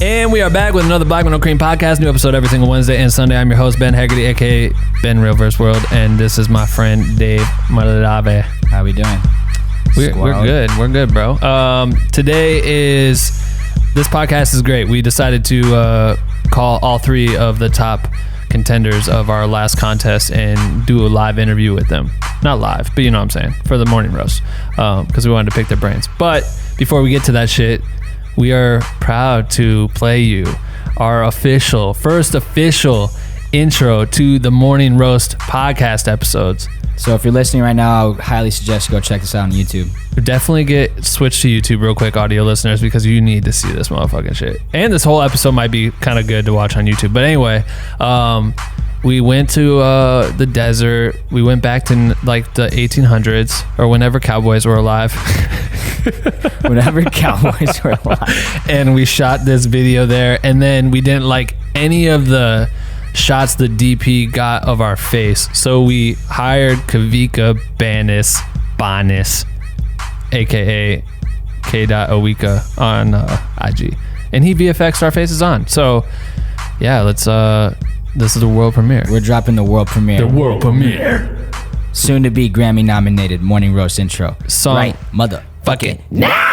And we are back with another Black with No Cream podcast. New episode every single Wednesday and Sunday. I'm your host, Ben Haggerty, aka Ben Real vs. World, and this is my friend Dave Malave. How we doing? We're good. We're good, bro. Today this podcast is great. We decided to call all three of the top contenders of our last contest and do a live interview with them. Not live, but you know what I'm saying, for the morning roast, because we wanted to pick their brains. But before we get to that shit, we are proud to play you our first official intro to the Morning Roast podcast episodes. So if you're listening right now, I would highly suggest you go check this out on YouTube. Definitely get switched to YouTube real quick, audio listeners, because you need to see this motherfucking shit. And this whole episode might be kind of good to watch on YouTube. But anyway, we went to the desert. We went back to like the 1800s or whenever cowboys were alive. Whenever cowboys were alive. And we shot this video there. And then we didn't like any of the shots the DP got of our face. So we hired 𝐂𝐕𝐎𝐑𝐈𝐓𝐄 aka 𝐂𝐸𝐕𝐎𝐑𝐈𝐓𝐄 on IG. And he VFX'd our faces on. So yeah, let's this is the world premiere. We're dropping the world premiere. The world premiere. Soon to be Grammy nominated Morning Roast intro. Song. Right, motherfucking now.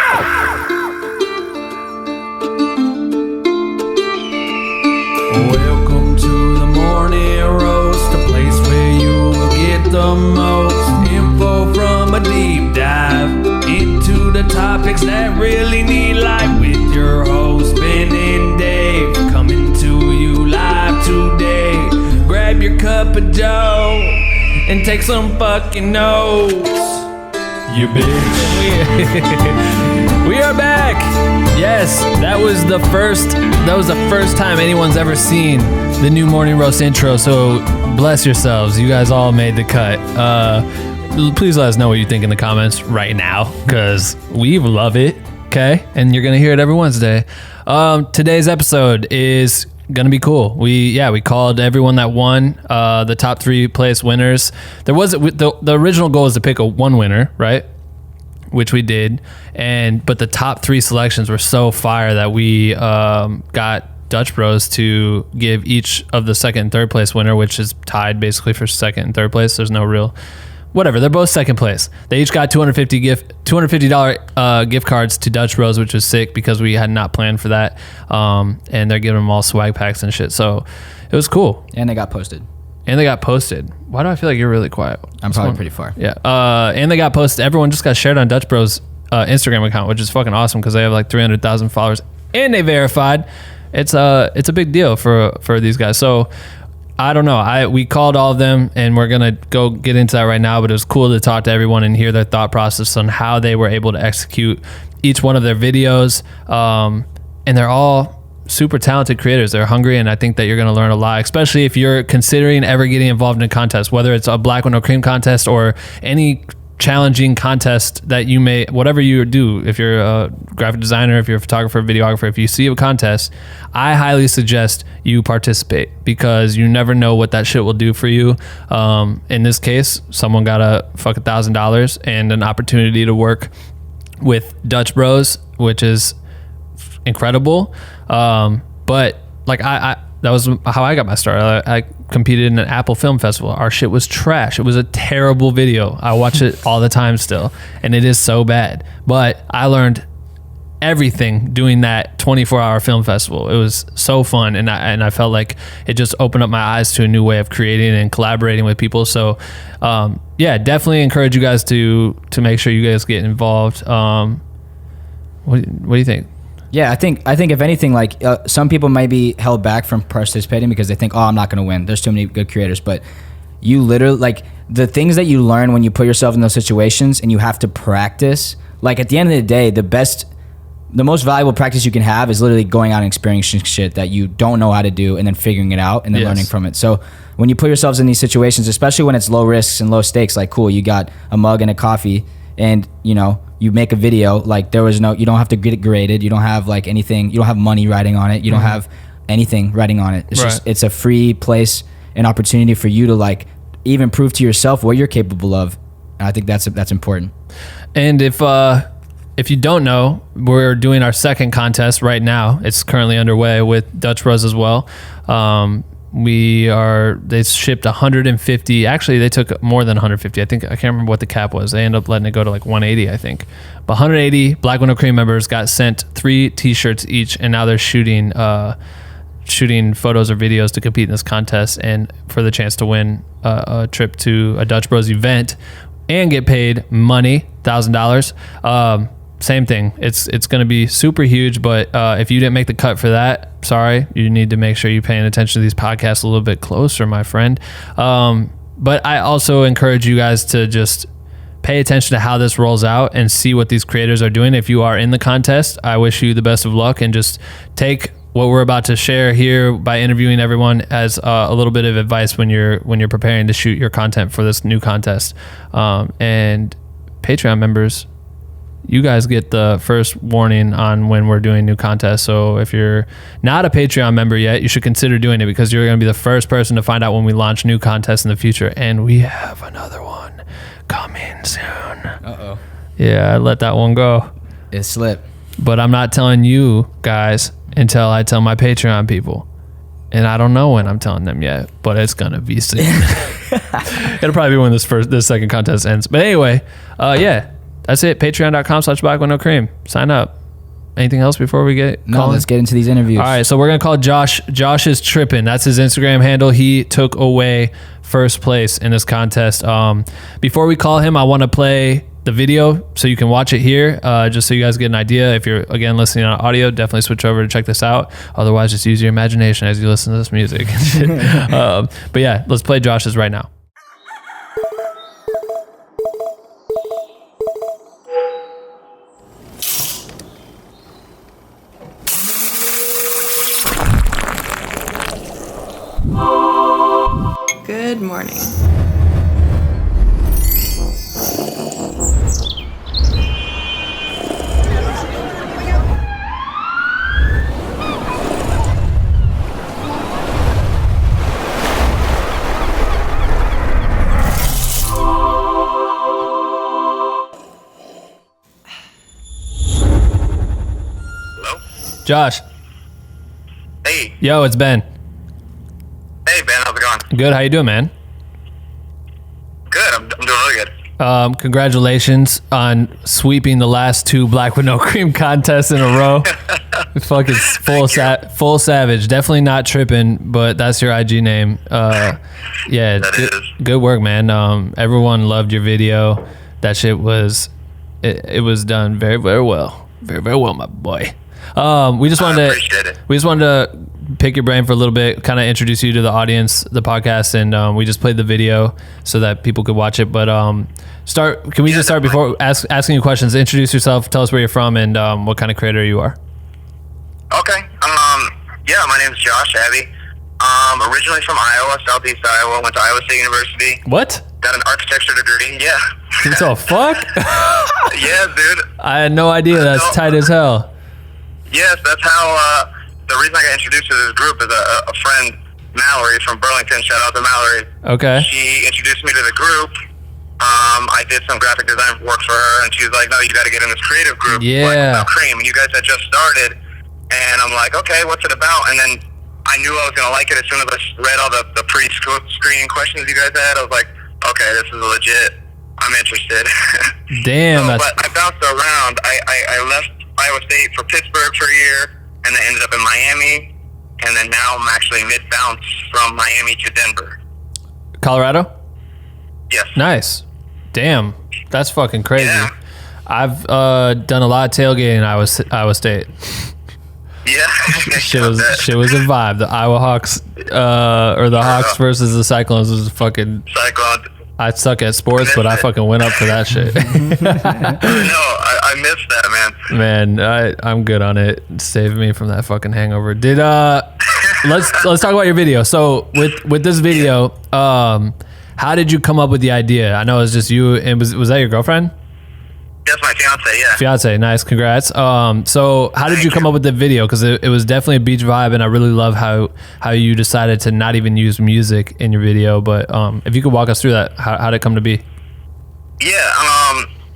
Welcome to the Morning Roast, a place where you will get the most info from a deep dive into the topics that really need light with your host Ben and Dave, coming to you live today. Grab your cup of joe and take some fucking notes. You bitch. We are back. Yes, that was the first time anyone's ever seen the new Morning Roast intro. So bless yourselves. You guys all made the cut. Please let us know what you think in the comments right now, because we love it. Okay, and you're gonna hear it every Wednesday. Today's episode is gonna be cool. We called everyone that won, the top 3 place winners. There was the original goal was to pick one winner, right? Which we did, but the top 3 selections were so fire that we got Dutch Bros to give each of the second and third place winner, which is tied basically for second and third place. There's no real whatever. They're both second place. They each got $250 gift cards to Dutch Bros, which was sick because we had not planned for that. And they're giving them all swag packs and shit. So it was cool. And they got posted. Why do I feel like you're really quiet? I'm probably pretty far. Yeah. And they got posted. Everyone just got shared on Dutch Bros Instagram account, which is fucking awesome because they have like 300,000 followers and they verified. It's a big deal for these guys. So I don't know. We called all of them and we're gonna go get into that right now. But it was cool to talk to everyone and hear their thought process on how they were able to execute each one of their videos. And they're all super talented creators. They're hungry, and I think that you're going to learn a lot, especially if you're considering ever getting involved in a contest, whether it's a Black with No Cream contest or any challenging contest that you may, whatever you do. If you're a graphic designer, if you're a photographer, videographer, if you see a contest, I highly suggest you participate because you never know what that shit will do for you. In this case, someone got a fuck $1,000 and an opportunity to work with Dutch Bros, which is incredible. But like that was how I got my start. I competed in an Apple Film Festival. Our shit was trash. It was a terrible video. I watch it all the time still, and it is so bad. But I learned everything doing that 24-hour film festival. It was so fun, and I felt like it just opened up my eyes to a new way of creating and collaborating with people. So yeah, definitely encourage you guys to make sure you guys get involved. What do you think? Yeah, I think if anything, like some people might be held back from participating because they think, oh, I'm not going to win. There's too many good creators. But you literally, like, the things that you learn when you put yourself in those situations and you have to practice, like, at the end of the day, the most valuable practice you can have is literally going out and experiencing shit that you don't know how to do and then figuring it out and then learning from it. So when you put yourselves in these situations, especially when it's low risks and low stakes, like, cool, you got a mug and a coffee and, you know, you make a video, like, you don't have to get it graded. You don't have like anything, you don't have money writing on it. You don't have anything writing on it. It's just, it's a free place, an opportunity for you to like even prove to yourself what you're capable of. And I think that's important. And if if you don't know, we're doing our second contest right now. It's currently underway with Dutch Bros as well. They shipped 150. Actually, they took more than 150. I can't remember what the cap was. They ended up letting it go to like 180, I think. But 180 Black Window Cream members got sent 3 t-shirts each, and now they're shooting photos or videos to compete in this contest and for the chance to win a trip to a Dutch Bros event and get paid money, $1,000. Same thing. It's going to be super huge, but if you didn't make the cut for that, sorry, you need to make sure you're paying attention to these podcasts a little bit closer, my friend. But I also encourage you guys to just pay attention to how this rolls out and see what these creators are doing. If you are in the contest, I wish you the best of luck, and just take what we're about to share here by interviewing everyone as a little bit of advice when you're preparing to shoot your content for this new contest. And Patreon members, you guys get the first warning on when we're doing new contests. So if you're not a Patreon member yet, you should consider doing it, because you're going to be the first person to find out when we launch new contests in the future. And we have another one coming soon. Uh-oh. Yeah, I let that one go. It slipped. But I'm not telling you guys until I tell my Patreon people. And I don't know when I'm telling them yet, but it's going to be soon. It'll probably be when this second contest ends. But anyway, yeah. That's it. Patreon.com/BlackWindowCream. Sign up. Anything else before we get No, let's get into these interviews. All right, so we're going to call Josh. Josh is tripping. That's his Instagram handle. He took away first place in this contest. Before we call him, I want to play the video so you can watch it here, just so you guys get an idea. If you're, again, listening on audio, definitely switch over to check this out. Otherwise, just use your imagination as you listen to this music. But yeah, let's play Josh's right now. Good morning. Hello? Josh. Hey. Yo, it's Ben. Hey, Ben. How's it going? Good. How you doing, man? Good. I'm doing really good. Congratulations on sweeping the last 2 Black with No Cream contests in a row. Fucking full savage. Definitely not tripping, but that's your IG name. Yeah, good work, man. Everyone loved your video. That shit was, it was done very, very well. Very, very well, my boy. We just wanted to pick your brain for a little bit, kind of introduce you to the audience, the podcast, and we just played the video so that people could watch it. But can we just start before asking you questions? Introduce yourself, tell us where you're from, and what kind of creator you are. Okay. Yeah, my name is Josh Abbey. Originally from Iowa, Southeast Iowa. Went to Iowa State University. What? Got an architecture degree. Yeah. What the fuck? Yeah, dude. I had no idea. That's tight as hell. Yes, that's how. The reason I got introduced to this group is a friend, Mallory from Burlington. Shout out to Mallory. Okay. She introduced me to the group. I did some graphic design work for her, and she was like, "No, you got to get in this creative group." Yeah. Like, Cream, and you guys had just started, and I'm like, "Okay, what's it about?" And then I knew I was gonna like it as soon as I read all the pre-screening questions you guys had. I was like, "Okay, this is legit. I'm interested." Damn. But I bounced around. I left Iowa State for Pittsburgh for a year, and then ended up in Miami, and then now I'm actually mid-bounce from Miami to Denver. Colorado? Yes. Nice. Damn. That's fucking crazy. Yeah. I've done a lot of tailgating in Iowa State. Yeah. Shit was a vibe. The Iowa Hawks, or the Hawks versus the Cyclones was fucking... Cyclone. I suck at sports, but I fucking went up for that shit. No, I missed that, man. Man, I'm good on it. Save me from that fucking hangover. Let's talk about your video. So with this video, how did you come up with the idea? I know it was just you, and was that your girlfriend? That's my fiance, yeah. Fiance, nice, congrats. So how did you come up with the video? Because it was definitely a beach vibe, and I really love how you decided to not even use music in your video. But if you could walk us through that, how did it come to be? Yeah,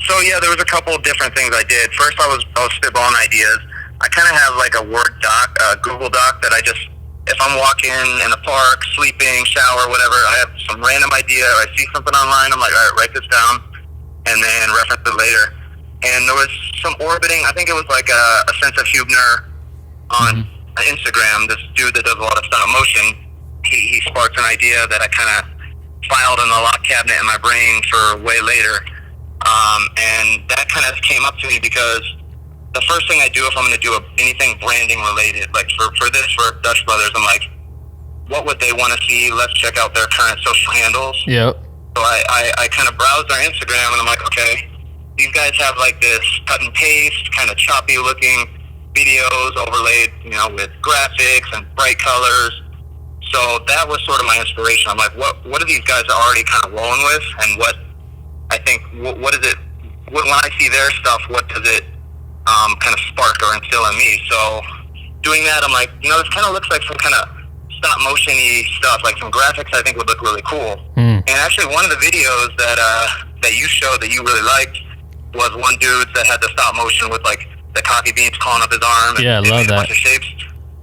So yeah, there was a couple of different things I did. First, I was spitballing ideas. I kind of have like a Word doc, Google doc that I just, if I'm walking in the park, sleeping, shower, whatever, I have some random idea. I see something online. I'm like, all right, write this down, and then reference it later. And there was some orbiting. I think it was like a sense of Hubner on Instagram. This dude that does a lot of stop motion. He sparked an idea that I kind of filed in the lock cabinet in my brain for way later. And that kind of came up to me because the first thing I do if I'm going to do anything branding related, like for Dutch Brothers, I'm like, what would they want to see? Let's check out their current social handles. Yep. So I kind of browsed their Instagram, and I'm like, okay, these guys have like this cut and paste, kind of choppy looking videos overlaid, with graphics and bright colors. So that was sort of my inspiration. I'm like, what are these guys already kind of rolling with? And what is it, when I see their stuff, what does it kind of spark or instill in me? So doing that, I'm like, this kind of looks like some kind of stop motion-y stuff, like some graphics I think would look really cool. And actually one of the videos that you showed that you really liked was one dude that had the stop motion with like the coffee beans calling up his arm. Yeah, I love that. A bunch of shapes.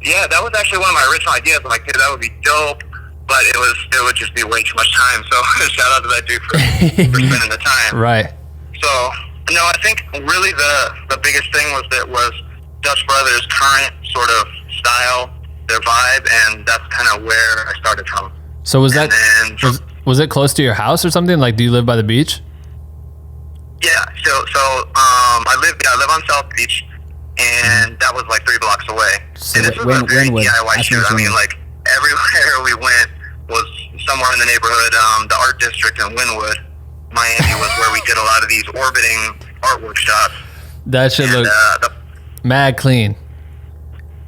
Yeah, that was actually one of my original ideas. I'm like, dude, that would be dope, but it would just be way too much time. So shout out to that dude for spending the time. Right. So no, I think really the biggest thing was Dutch Brothers' current sort of style, their vibe, and that's kind of where I started from. So was it close to your house or something? Like, do you live by the beach? Yeah. So I live on South Beach, and that was like 3 blocks away. So and this was a very DIY shoot. I mean, like everywhere we went was somewhere in the neighborhood. The art district in Wynwood, Miami, was where we did a lot of these orbiting art workshops. That should look mad clean.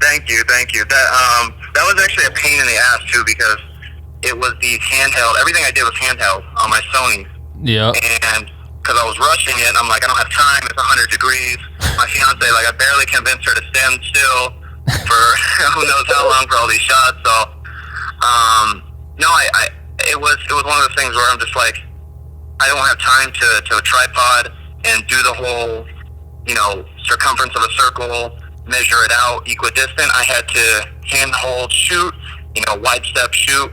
Thank you. That was actually a pain in the ass too, because it was these handheld. Everything I did was handheld on my Sony. Yeah. And because I was rushing it, I'm like, I don't have time. It's 100 degrees. My fiance, like, I barely convinced her to stand still for who knows how long for all these shots. So, no, it was one of those things where I'm just like, I don't have time to a tripod and do the whole, circumference of a circle, measure it out equidistant. I had to handhold shoot, wide step shoot,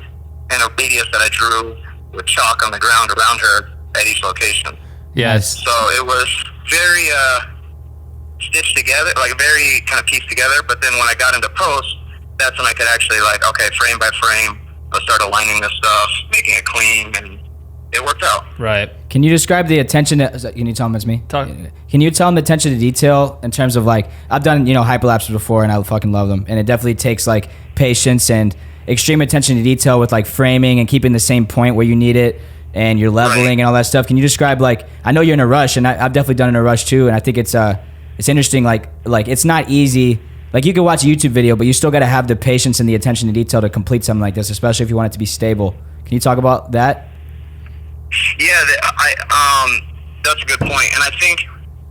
and a radius that I drew with chalk on the ground around her at each location. Yes. So it was very stitched together, like very kind of pieced together. But then when I got into post, that's when I could actually frame by frame, I start aligning this stuff, making it clean, and it worked out. Right. Can you describe the attention to, can you tell them it's me? Talk. Can you tell them the attention to detail in terms of like, I've done, hyperlapses before and I fucking love them. And it definitely takes like patience and extreme attention to detail with like framing and keeping the same point where you need it and you're leveling and all that stuff. Can you describe like, I know you're in a rush and I've definitely done it in a rush too. And I think it's interesting. Like it's not easy. Like you can watch a YouTube video, but you still got to have the patience and the attention to detail to complete something like this, especially if you want it to be stable. Can you talk about that? Yeah, that's a good point. And I think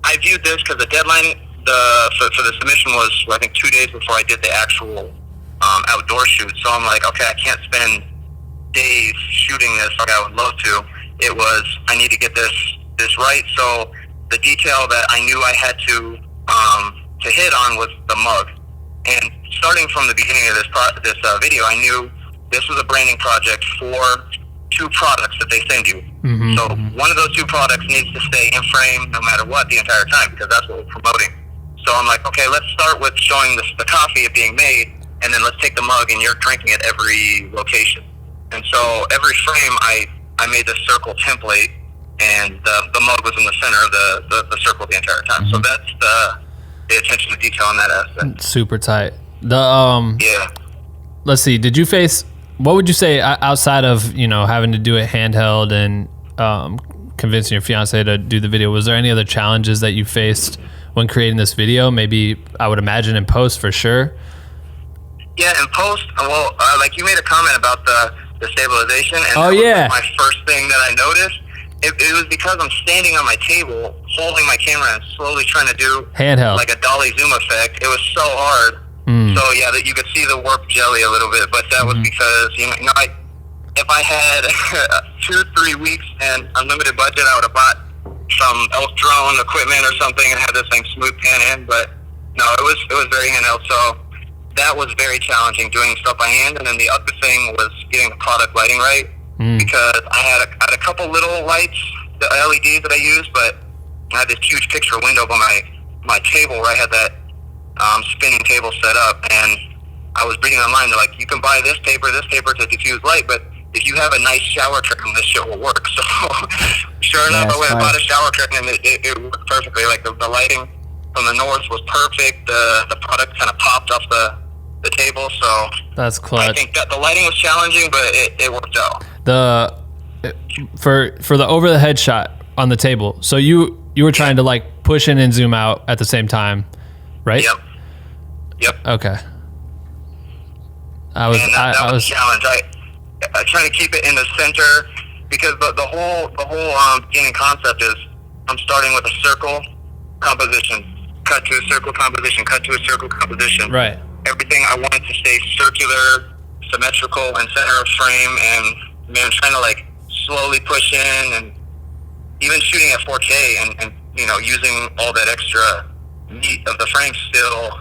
I viewed this because the deadline for the submission was, I think, 2 days before I did the actual outdoor shoot. So I'm like, okay, I can't spend days shooting this like I would love to. It was, I need to get this right. So the detail that I knew I had to hit on was the mug. And starting from the beginning of this video, I knew this was a branding project for 2 products that they send you. Mm-hmm. So one of those 2 products needs to stay in frame no matter what the entire time, because that's what we're promoting. So I'm like, okay, let's start with showing the coffee being made, and then let's take the mug and you're drinking at every location. And so every frame I made this circle template, and the mug was in the center of the circle the entire time. Mm-hmm. So that's the attention to detail in that aspect. Super tight. Yeah. Let's see. Did you face? What would you say outside of having to do it handheld and convincing your fiance to do the video? Was there any other challenges that you faced when creating this video? Maybe I would imagine in post for sure. Yeah, in post. Well, like you made a comment about the stabilization, and that was my first thing that I noticed. It was because I'm standing on my table, holding my camera and slowly trying to do handheld like a dolly zoom effect. It was so hard. So yeah, that you could see the warped jelly a little bit, but that was because if I had 2-3 weeks and unlimited budget, I would have bought some elk drone equipment or something and have this thing smooth pan in. But no, it was very handheld. So that was very challenging doing stuff by hand. And then the other thing was getting the product lighting right, because I had a couple little lights, the LEDs that I used, but I had this huge picture window by my table where I had that spinning table set up, and I was reading online, they're like, you can buy this paper to diffuse light, but if you have a nice shower curtain, this shit will work. So sure enough, I went and bought a shower curtain, and it worked perfectly. Like the lighting from the north was perfect. The product kind of popped off the table. So that's clutch. I think that the lighting was challenging, but it worked out. For the over the head shot on the table. So you were trying to like push in and zoom out at the same time, right? Yep. Okay. That was a challenge. I trying to keep it in the center, because the whole beginning concept is I'm starting with a circle composition, cut to a circle composition, cut to a circle composition. Right. Everything I wanted to stay circular, symmetrical, and center of frame, and man, trying to like slowly push in, and even shooting at 4K and you know, using all that extra meat of the frame, still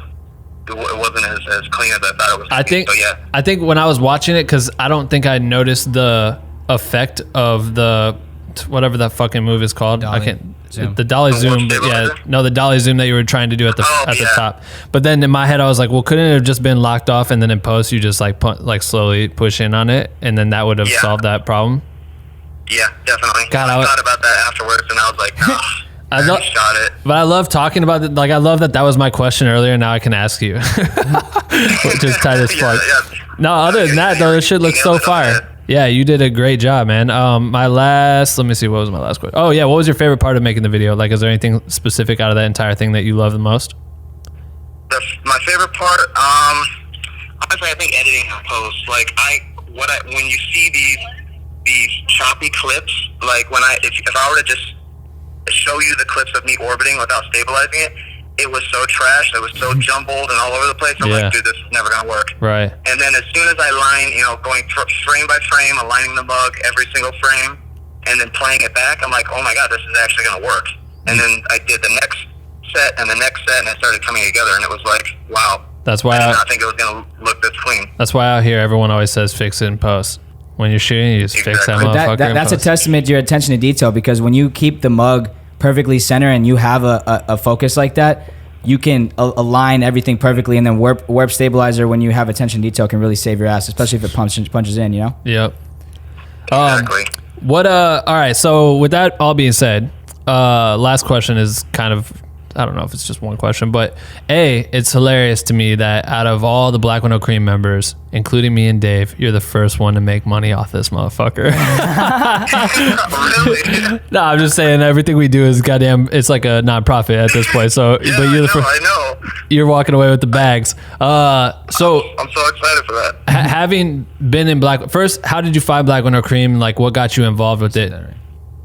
it wasn't as clean as I thought it was. I think when I was watching it, because I don't think I noticed the effect of the whatever that fucking move is called. Dolly I can't zoom. the dolly zoom, but the dolly zoom that you were trying to do at the top. But then in my head I was like, well, couldn't it have just been locked off, and then in post you just like slowly push in on it, and then that would have solved that problem? Yeah, definitely. God, I thought about that afterwards, and I was like, I shot it. But I love talking about it. Like, I love that was my question earlier, and now I can ask you, which is tight as fuck. No, other than that, though, this shit looks so fire. Yeah, you did a great job, man. Let me see, what was my last question? Oh, yeah, what was your favorite part of making the video? Like, is there anything specific out of that entire thing that you love the most? My favorite part, honestly, I think editing and post. Like, when you see these choppy clips, like if I were to just show you the clips of me orbiting without stabilizing it was so trash, it was so jumbled and all over the place. I'm like, dude, this is never gonna work. Right. And then as soon as I line, going frame by frame, aligning the mug every single frame, and then playing it back, I'm like, oh my god, this is actually gonna work. And then I did the next set and the next set, and it started coming together, and it was like, wow. That's why I think it was gonna look this clean. That's why out here everyone always says fix it in post. When you're shooting, you just fix that motherfucker. That's a testament to your attention to detail, because when you keep the mug perfectly center and you have a focus like that, you can align everything perfectly, and then warp stabilizer, when you have attention to detail, can really save your ass, especially if it punches in, you know? Yep. Exactly. All right, so with that all being said, last question is kind of, I don't know if it's just one question, but it's hilarious to me that out of all the Black Window Cream members, including me and Dave, you're the first one to make money off this motherfucker. Really? No, I'm just saying everything we do is goddamn, it's like a nonprofit at this point. So, yeah, but you're the first. I know. You're walking away with the bags. So I'm so excited for that. Having been in first, how did you find Black Window Cream? Like, what got you involved with it?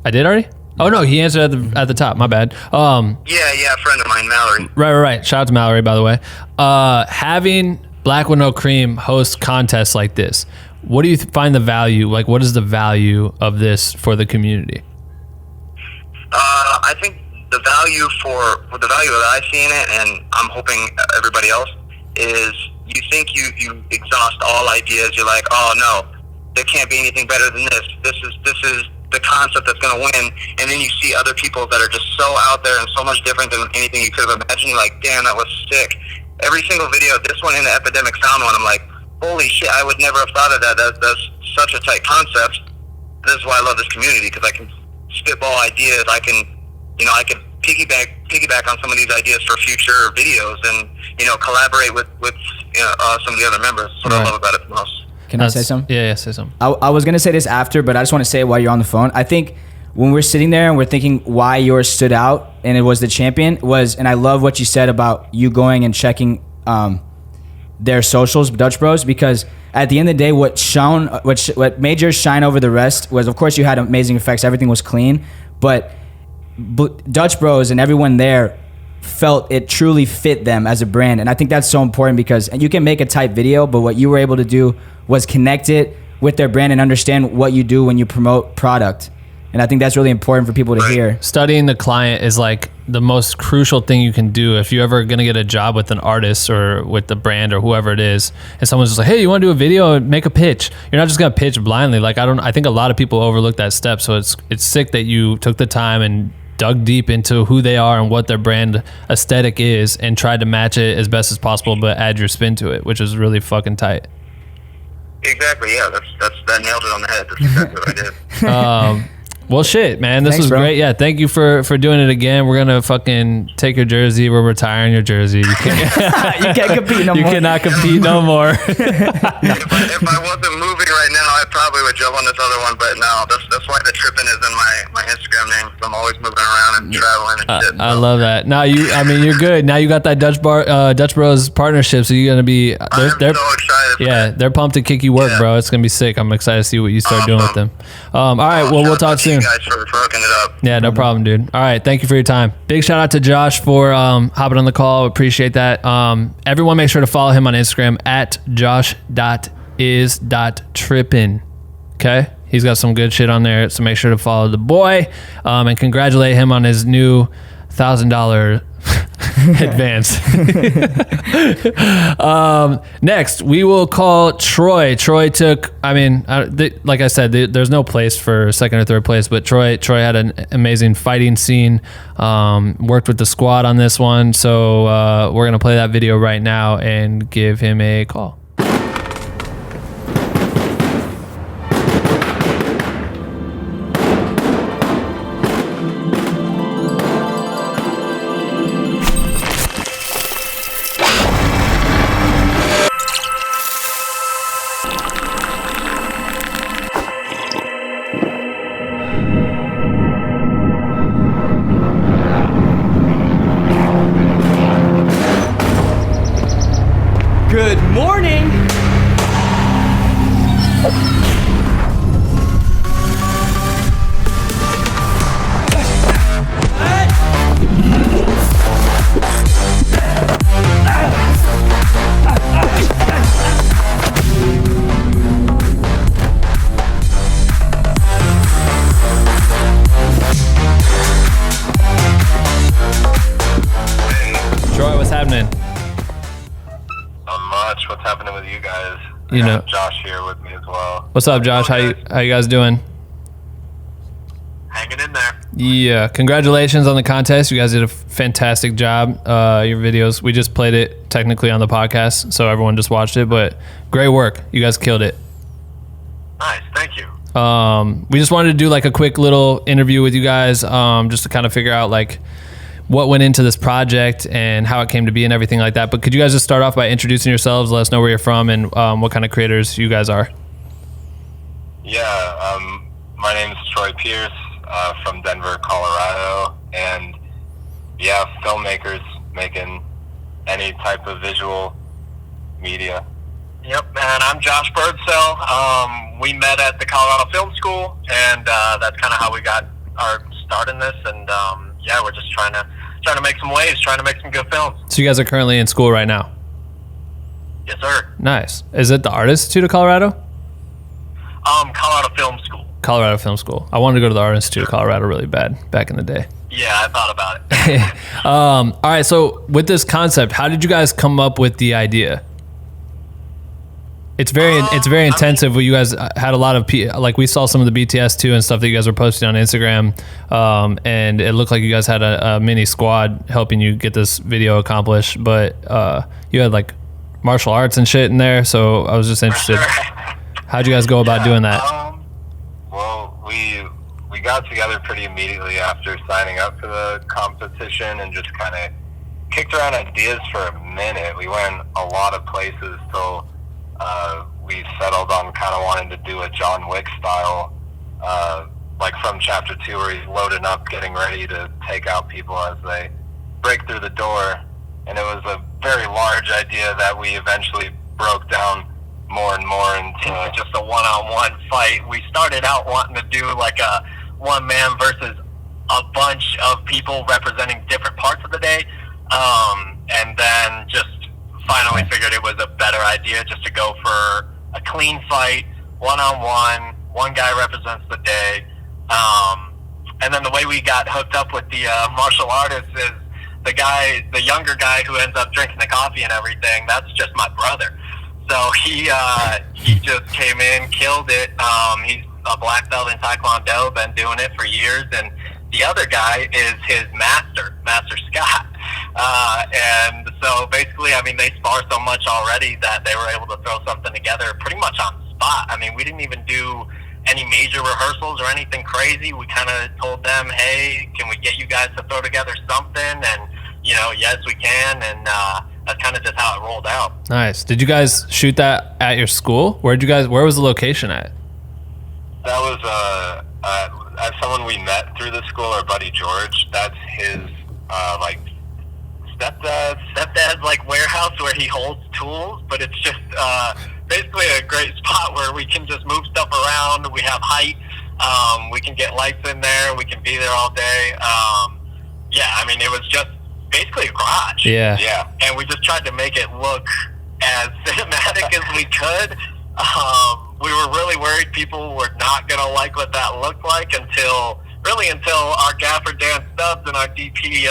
I did already? Oh no, he answered at the top. My bad. Yeah, a friend of mine, Mallory. Right. Shout out to Mallory, by the way. Having Black Window Cream host contests like this, what do you find the value? Like, what is the value of this for the community? I think the value that I see in it, and I'm hoping everybody else, is you think you exhaust all ideas. You're like, oh no, there can't be anything better than this. This is the concept that's going to win, and then you see other people that are just so out there and so much different than anything you could have imagined. You're like, damn, that was sick. Every single video, this one and the Epidemic Sound one, I'm like, holy shit, I would never have thought of that. That's such a tight concept. This is why I love this community, because I can spitball ideas. I can piggyback on some of these ideas for future videos, and collaborate with some of the other members. That's what I love about it the most. Can I say something? Yeah, say something. I was going to say this after, but I just want to say it while you're on the phone. I think when we're sitting there and we're thinking why yours stood out and it was the champion and I love what you said about you going and checking their socials, Dutch Bros, because at the end of the day, what made yours shine over the rest was, of course, you had amazing effects. Everything was clean, but Dutch Bros and everyone there felt it truly fit them as a brand. And I think that's so important, because you can make a type video, but what you were able to do was connect it with their brand and understand what you do when you promote product. And I think that's really important for people to hear. Studying the client is like the most crucial thing you can do if you're ever going to get a job with an artist or with the brand or whoever it is. And someone's just like, hey, you want to do a video and make a pitch? You're not just going to pitch blindly. Like, I think a lot of people overlook that step. So it's sick that you took the time and dug deep into who they are and what their brand aesthetic is and tried to match it as best as possible, but add your spin to it, which is really fucking tight. Exactly. Yeah, that nailed it on the head. That's exactly what I did. Well, shit, man. This was bro. great. Yeah, thank you for doing it again. We're gonna fucking take your jersey. We're retiring your jersey. You can't compete no more. You cannot compete no more. If I wasn't moving right now, I probably would jump on this other one. But no, that's why the tripping is in my Instagram name. I'm always moving around and traveling and shit. I love that. Now you're good. Now you got that Dutch Bros partnership, so you're gonna be. I'm so excited. Yeah, they're pumped to kick you work, bro. It's gonna be sick. I'm excited to see what you start doing with them. All right, well, we'll talk soon. Guys for hooking it up. Yeah, no problem, dude. All right, thank you for your time. Big shout out to Josh for hopping on the call. Appreciate that. Everyone make sure to follow him on Instagram at josh.is.trippin. Okay? He's got some good shit on there, so make sure to follow the boy and congratulate him on his new $1,000 advance. Next, we will call Troy. Troy took, like I said, there's no place for second or third place, but Troy had an amazing fighting scene, worked with the squad on this one. So we're going to play that video right now and give him a call. Good morning. Troy, what's happening? What's happening with you guys? You know, Josh here with me as well. What's up, Josh? How you guys doing? Hanging in there. Yeah, congratulations on the contest. You guys did a fantastic job. Your videos, we just played it technically on the podcast, so everyone just watched it, but great work. You guys killed it. Nice, thank you. We just wanted to do like a quick little interview with you guys, just to kind of figure out like what went into this project and how it came to be and everything like that. But could you guys just start off by introducing yourselves, let us know where you're from and what kind of creators you guys are? Yeah, my name is Troy Pierce from Denver, Colorado, and yeah, filmmakers making any type of visual media. Yep, and I'm Josh Birdsell. We met at the Colorado Film School, and that's kind of how we got our start in this. And yeah, we're just trying to make some waves, trying to make some good films. So you guys are currently in school right now? Yes, sir. Nice. Is it the Art Institute of Colorado? Colorado Film School. Colorado Film School. I wanted to go to the Art Institute of Colorado really bad back in the day. Yeah, I thought about it. All right, so with this concept, how did you guys come up with the idea? It's very intensive. You guys had a lot of like we saw some of the BTS too and stuff that you guys were posting on Instagram, and it looked like you guys had a mini squad helping you get this video accomplished. But you had like martial arts and shit in there, so I was just interested. How'd you guys go about doing that? Well, we got together pretty immediately after signing up for the competition and just kind of kicked around ideas for a minute. We went a lot of places till we settled on kind of wanting to do a John Wick style, like from chapter 2 where he's loading up, getting ready to take out people as they break through the door. And it was a very large idea that we eventually broke down more and more into just a one-on-one fight. We started out wanting to do like a one-man versus a bunch of people representing different parts of the day, and then just finally figured it was a better idea just to go for a clean fight, one-on-one. One guy represents the day, And then the way we got hooked up with the martial artist is the younger guy who ends up drinking the coffee and everything. That's just my brother. So he just came in, killed it. He's a black belt in Taekwondo, been doing it for years, and the other guy is his master Scott. And so basically, I mean, they spar so much already that they were able to throw something together pretty much on the spot. I mean, we didn't even do any major rehearsals or anything crazy. We kind of told them, hey, can we get you guys to throw together something? And, you know, yes, we can. And that's kind of just how it rolled out. Nice. Did you guys shoot that at your school? Where was the location at? That was as someone we met through the school, our buddy George. That's his like stepdad's like warehouse where he holds tools, but it's just basically a great spot where we can just move stuff around. We have height. We can get lights in there. We can be there all day. Yeah, I mean, it was just basically a garage. Yeah. And we just tried to make it look as cinematic as we could. We were really worried people were not going to like what that looked like until our gaffer Dan Stubbs and our DP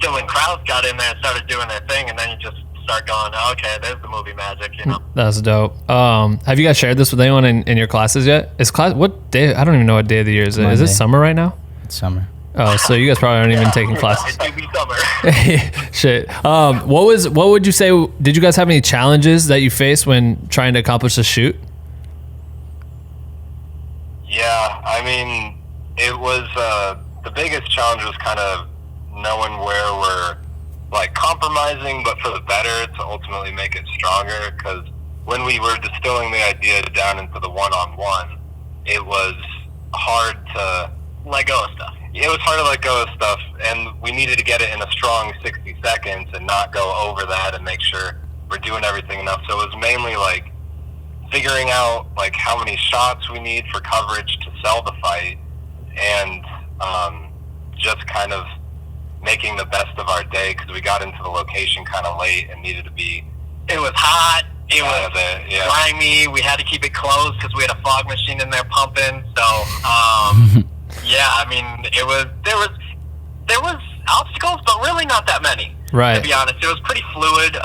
Dylan Krause got in there and started doing their thing, and then you just start going, okay, there's the movie magic, you know. That's dope. Have you guys shared this with anyone in your classes yet? What day? I don't even know what day of the year is it. Is it summer right now? It's summer. Oh, so you guys probably aren't even taking classes. It do be summer. Shit. What would you say? Did you guys have any challenges that you faced when trying to accomplish a shoot? Yeah, I mean, it was the biggest challenge was kind of knowing where we're like compromising, but for the better to ultimately make it stronger. Because when we were distilling the idea down into the one-on-one, it was hard to let go of stuff. It was hard to let go of stuff, and we needed to get it in a strong 60 seconds and not go over that and make sure we're doing everything enough. So it was mainly like figuring out like how many shots we need for coverage to sell the fight, and just kind of making the best of our day, because we got into the location kind of late and needed to be. It was hot. It was grimy. We had to keep it closed because we had a fog machine in there pumping. So. Yeah, I mean, there was obstacles, but really not that many. Right. To be honest, it was pretty fluid.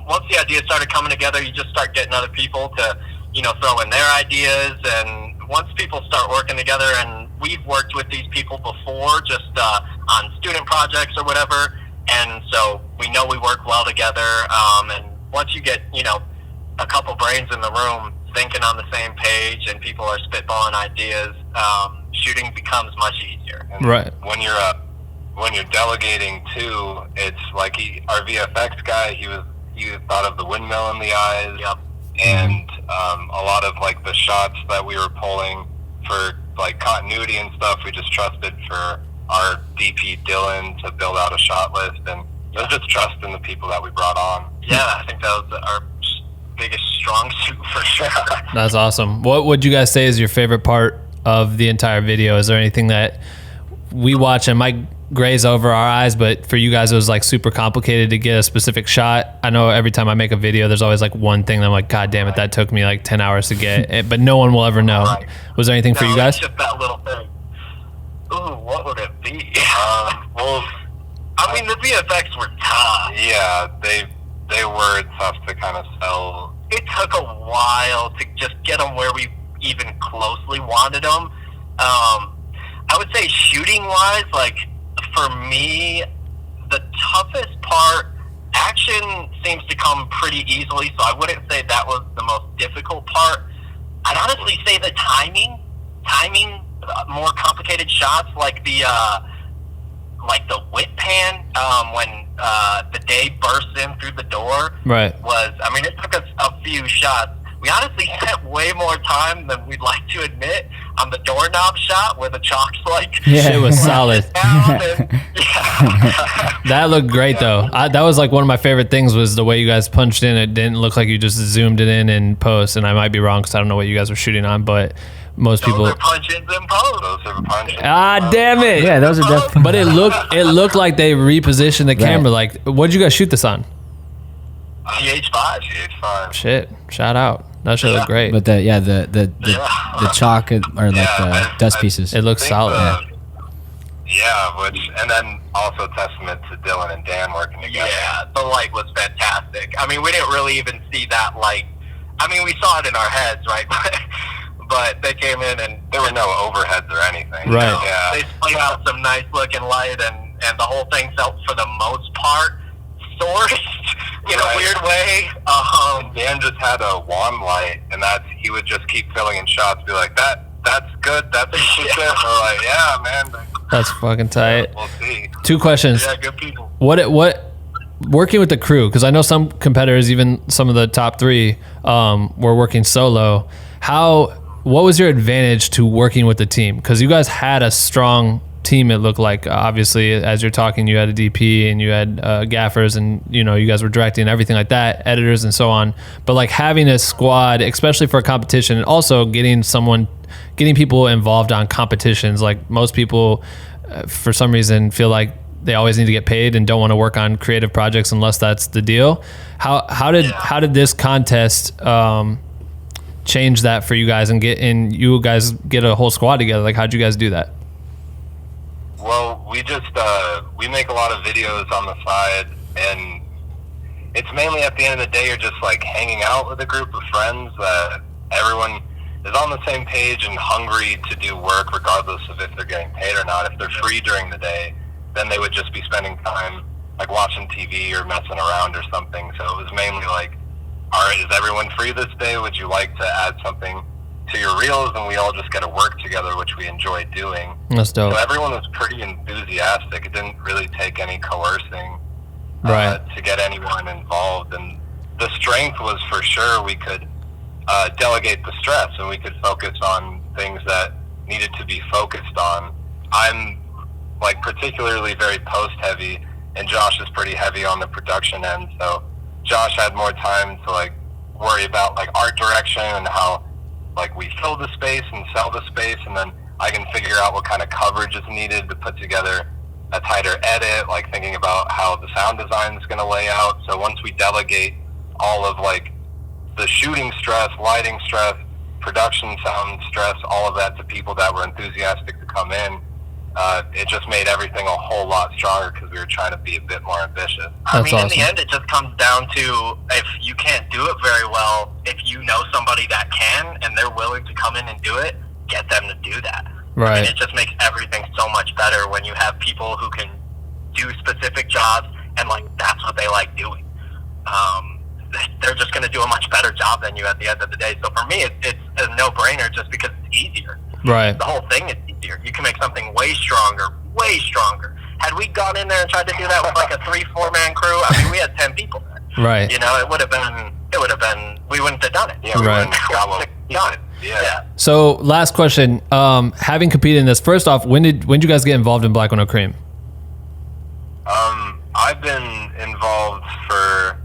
Once the ideas started coming together, you just start getting other people to, you know, throw in their ideas. And once people start working together, and we've worked with these people before, just on student projects or whatever, and so we know we work well together. And once you get, you know, a couple brains in the room thinking on the same page, and people are spitballing ideas, shooting becomes much easier. And right. When you're delegating too, it's like our VFX guy, he thought of the windmill in the eyes. Yep. And a lot of like the shots that we were pulling for like continuity and stuff, we just trusted for our DP Dylan to build out a shot list, and it was just trust in the people that we brought on. Yeah, I think that was our biggest strong suit for sure. That's awesome. What would you guys say is your favorite part of the entire video? Is there anything that we watch and might graze over our eyes, but for you guys it was like super complicated to get a specific shot? I know every time I make a video there's always like one thing that I'm like, god damn it, that took me like 10 hours to get, but no one will ever know. Right. Was there anything for you guys? Just that little thing. Ooh, what would it be? Well, I mean, the VFX were tough. Yeah, they were tough to kind of sell. It took a while to just get them where we even closely wanted them. I would say shooting wise, like for me, the toughest part, action seems to come pretty easily, so I wouldn't say that was the most difficult part. I'd honestly say the timing, more complicated shots like the whip pan, when the day bursts in through the door. Right. I mean, it took us a few shots. We honestly spent way more time than we'd like to admit on the doorknob shot where the chalk's like... Yeah, it was solid. Yeah. That looked great though. That was like one of my favorite things was the way you guys punched in. It didn't look like you just zoomed it in post, and I might be wrong because I don't know what you guys were shooting on, but most people... Those are punch-ins in post. Those are punch-ins. Ah, damn it. Yeah, those are definitely... But it looked like they repositioned the camera. Like, what did you guys shoot this on? GH5. Shit, shout out. That shit looked great. But the chalk or like the dust pieces. It looks solid. And then also testament to Dylan and Dan working together. Yeah, the light was fantastic. I mean, we didn't really even see that light. I mean, we saw it in our heads, right? But they came in and there were no overheads or anything. Right. Yeah. They splayed out some nice looking light, and the whole thing felt, for the most part, sourced in a weird way. And Dan just had a wand light, and he would just keep filling in shots, be like, that's good, that's good. We're like, yeah, man. That's fucking tight. We'll see. 2 questions. Yeah, good people. What working with the crew, because I know some competitors, even some of the top 3, were working solo. What was your advantage to working with the team? Because you guys had a strong team, it looked like. Obviously, as you're talking, you had a DP and you had gaffers, and you guys were directing everything like that, editors and so on. But like having a squad, especially for a competition, and also getting people involved on competitions. Like most people, for some reason, feel like they always need to get paid and don't want to work on creative projects unless that's the deal. How did this contest change that for you guys and you guys get a whole squad together? Like, how'd you guys do that? Well, we just we make a lot of videos on the side, and it's mainly at the end of the day you're just like hanging out with a group of friends that everyone is on the same page and hungry to do work regardless of if they're getting paid or not. If they're free during the day, then they would just be spending time like watching TV or messing around or something. So it was mainly like, all right, is everyone free this day? Would you like to add something to your reels? And we all just get to work together, which we enjoy doing. That's dope. So everyone was pretty enthusiastic. It didn't really take any coercing to get anyone involved. And the strength was for sure we could delegate the stress and we could focus on things that needed to be focused on. I'm like particularly very post heavy, and Josh is pretty heavy on the production end. So Josh had more time to like worry about like art direction and how like we fill the space and sell the space, and then I can figure out what kind of coverage is needed to put together a tighter edit, like thinking about how the sound design is going to lay out. So once we delegate all of like the shooting stress, lighting stress, production sound stress, all of that to people that were enthusiastic to come in, it just made everything a whole lot stronger because we were trying to be a bit more ambitious. I mean, awesome. In the end, it just comes down to, if you can't do it very well, if you know somebody that can and they're willing to come in and do it, get them to do that. Right. I mean, it just makes everything so much better when you have people who can do specific jobs and like that's what they like doing. They're just going to do a much better job than you at the end of the day. So for me, it's a no-brainer just because it's easier. Right. The whole thing is easier. You can make something way stronger, way stronger. Had we gone in there and tried to do that with like a 3-4 man crew, I mean, we had 10 people there. Right. You know, it would have been, we wouldn't have done it. Yeah, we Right. wouldn't have done it. Yeah. So last question, having competed in this, first off, when did you guys get involved in Black with No Cream? I've been involved for,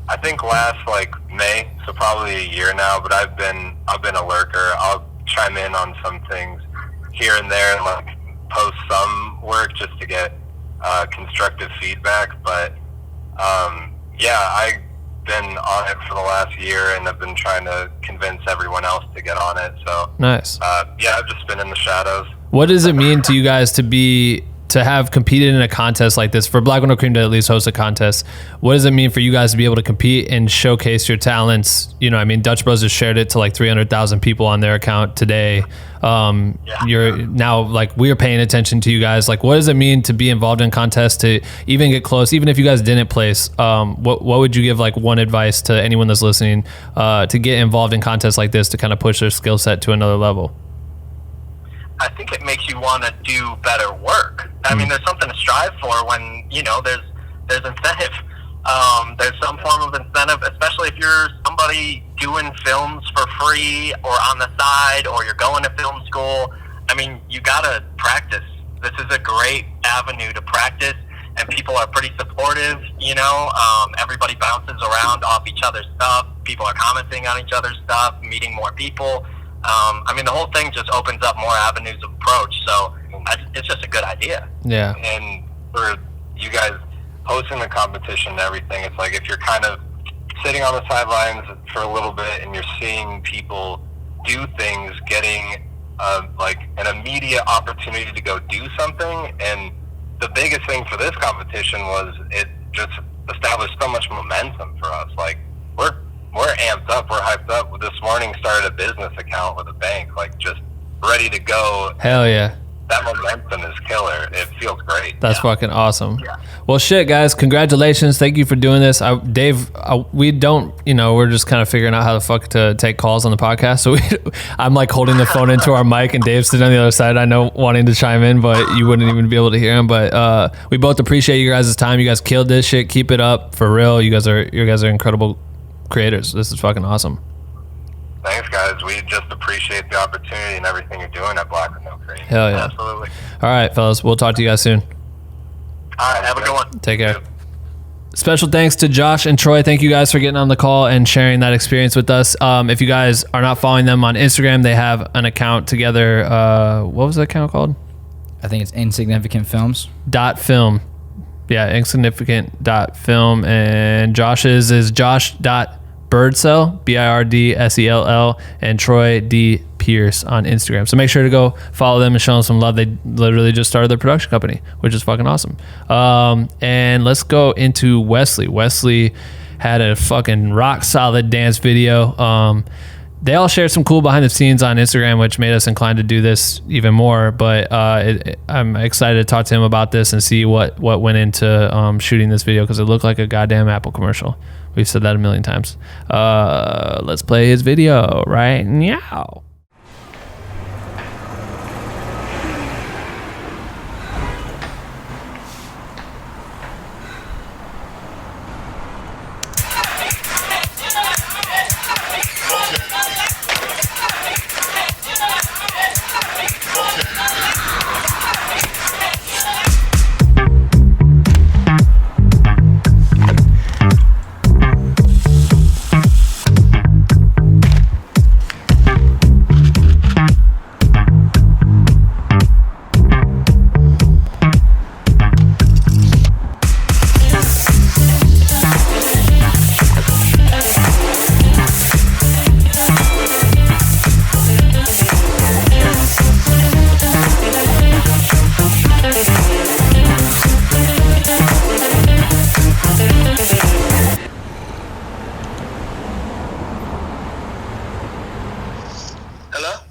I think last like May, so probably a year now, but I've been a lurker. I'll chime in on some things here and there and like post some work just to get constructive feedback. But I've been on it for the last year and I've been trying to convince everyone else to get on it. So Nice. I've just been in the shadows. What does it mean to you guys to have competed in a contest like this, for Black with No Cream to at least host a contest? What does it mean for you guys to be able to compete and showcase your talents? You know, I mean, Dutch Bros just shared it to like 300,000 people on their account today. You're now like, we're paying attention to you guys. Like, what does it mean to be involved in contests, to even get close, even if you guys didn't place? What would you give like one advice to anyone that's listening to get involved in contests like this to kind of push their skill set to another level? I think it makes you want to do better work. I mean, there's something to strive for when, you know, there's incentive. There's some form of incentive, especially if you're somebody doing films for free or on the side, or you're going to film school. I mean, you got to practice. This is a great avenue to practice, and people are pretty supportive, you know. Everybody bounces around off each other's stuff. People are commenting on each other's stuff, meeting more people. I mean, the whole thing just opens up more avenues of approach. So it's just a good idea. Yeah. And for you guys hosting the competition and everything, it's like if you're kind of sitting on the sidelines for a little bit and you're seeing people do things, getting like an immediate opportunity to go do something. And the biggest thing for this competition was it just established so much momentum for us. Like we're amped up, we're hyped up. This morning started a business account with a bank, like just ready to go. Hell yeah. That momentum is killer. It feels great. That's fucking awesome. Yeah. Well, shit, guys, congratulations. Thank you for doing this. Dave, we don't, we're just kind of figuring out how the fuck to take calls on the podcast. So I'm like holding the phone into our mic and Dave's sitting on the other side. I know wanting to chime in, but you wouldn't even be able to hear him. But we both appreciate you guys' time. You guys killed this shit. Keep it up for real. You guys are incredible creators. This is fucking awesome. Thanks, guys. We just appreciate the opportunity and everything you're doing at Black with No Cream. Hell yeah. Absolutely. All right, fellas. We'll talk to you guys soon. All right. Have a good one. Take care. Special thanks to Josh and Troy. Thank you guys for getting on the call and sharing that experience with us. If you guys are not following them on Instagram, they have an account together. What was the account called? I think it's Insignificant Films. .film. Yeah, insignificant.film. And Josh's is josh.birdcell, BIRDSELL, and Troy D. Pierce on Instagram. So make sure to go follow them and show them some love. They literally just started their production company, which is fucking awesome. And let's go into Wesley. Wesley had a fucking rock solid dance video. They all shared some cool behind the scenes on Instagram, which made us inclined to do this even more. But I'm excited to talk to him about this and see what went into shooting this video, because it looked like a goddamn Apple commercial. We've said that a million times. Let's play his video right now.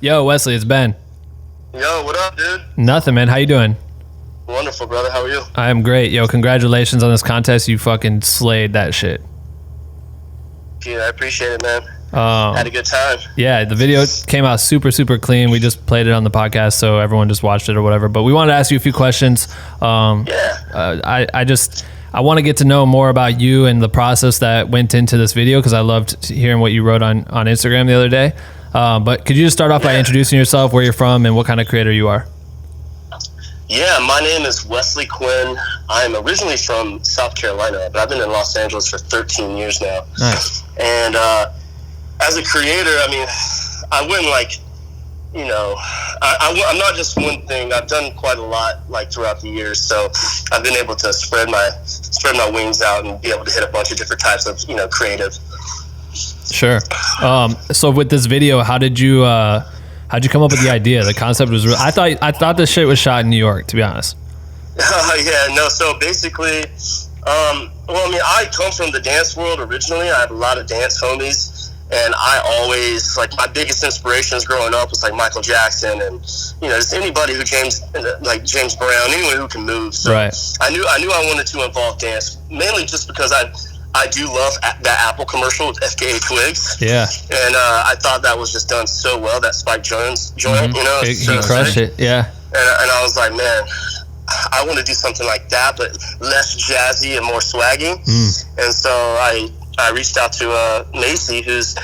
Yo, Wesley, it's Ben. Yo, what up, dude? Nothing, man. How you doing? Wonderful, brother. How are you? I am great. Yo, congratulations on this contest. You fucking slayed that shit. Yeah, I appreciate it, man. Had a good time. Yeah, the video came out super, super clean. We just played it on the podcast, so everyone just watched it or whatever. But we wanted to ask you a few questions. I want to get to know more about you and the process that went into this video, because I loved hearing what you wrote on Instagram the other day. But could you just start off by introducing yourself, where you're from, and what kind of creator you are? Yeah, my name is Wesley Quinn. I'm originally from South Carolina, but I've been in Los Angeles for 13 years now. Nice. And as a creator, I mean, I wouldn't I'm not just one thing. I've done quite a lot throughout the years, so I've been able to spread my wings out and be able to hit a bunch of different types of creative. Sure. So with this video, how'd you come up with the idea? The concept was I thought this shit was shot in New York, to be honest. So basically, I come from the dance world originally. I have a lot of dance homies, and I always, my biggest inspirations growing up was Michael Jackson and, just anybody James Brown, anyone who can move. So right. I knew I wanted to involve dance, mainly just because I do love that Apple commercial with FKA Twigs. Yeah. And I thought that was just done so well, that Spike Jones joint, He crushed it, yeah. And I was like, man, I want to do something like that, but less jazzy and more swaggy. And so I reached out to Macy, who's